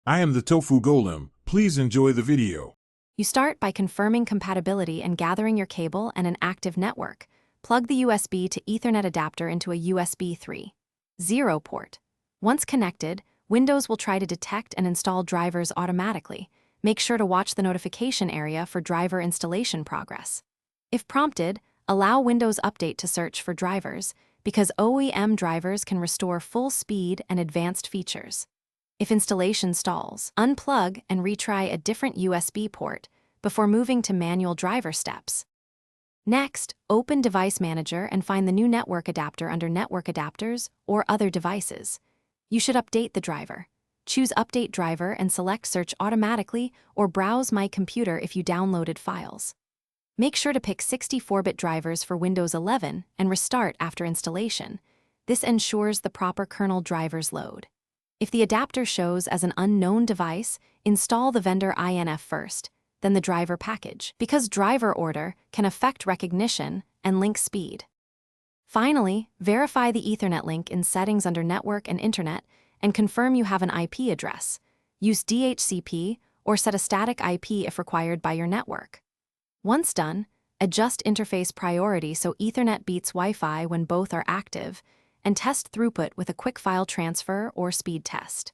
I am the Tofu Golem. Please enjoy the video. You start by confirming compatibility and gathering your cable and an active network. Plug the USB to Ethernet adapter into a USB 3.0 port. Once connected, Windows will try to detect and install drivers automatically. Make sure to watch the notification area for driver installation progress. If prompted, allow Windows Update to search for drivers, because OEM drivers can restore full speed and advanced features. If installation stalls, unplug and retry a different USB port before moving to manual driver steps. Next, open Device Manager and find the new network adapter under Network Adapters or Other Devices. You should update the driver. Choose Update Driver and select Search Automatically or Browse My Computer if you downloaded files. Make sure to pick 64-bit drivers for Windows 11 and restart after installation. This ensures the proper kernel drivers load. If the adapter shows as an unknown device, install the vendor INF first, then the driver package, because driver order can affect recognition and link speed. Finally, verify the Ethernet link in Settings under Network and Internet and confirm you have an IP address. Use DHCP or set a static IP if required by your network. Once done, adjust interface priority so Ethernet beats Wi-Fi when both are active, and test throughput with a quick file transfer or speed test.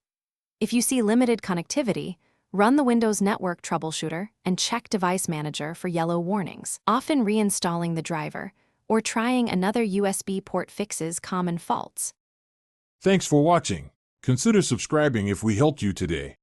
If you see limited connectivity, run the Windows Network Troubleshooter and check Device Manager for yellow warnings. Often reinstalling the driver or trying another USB port fixes common faults. Thanks for watching. Consider subscribing if we helped you today.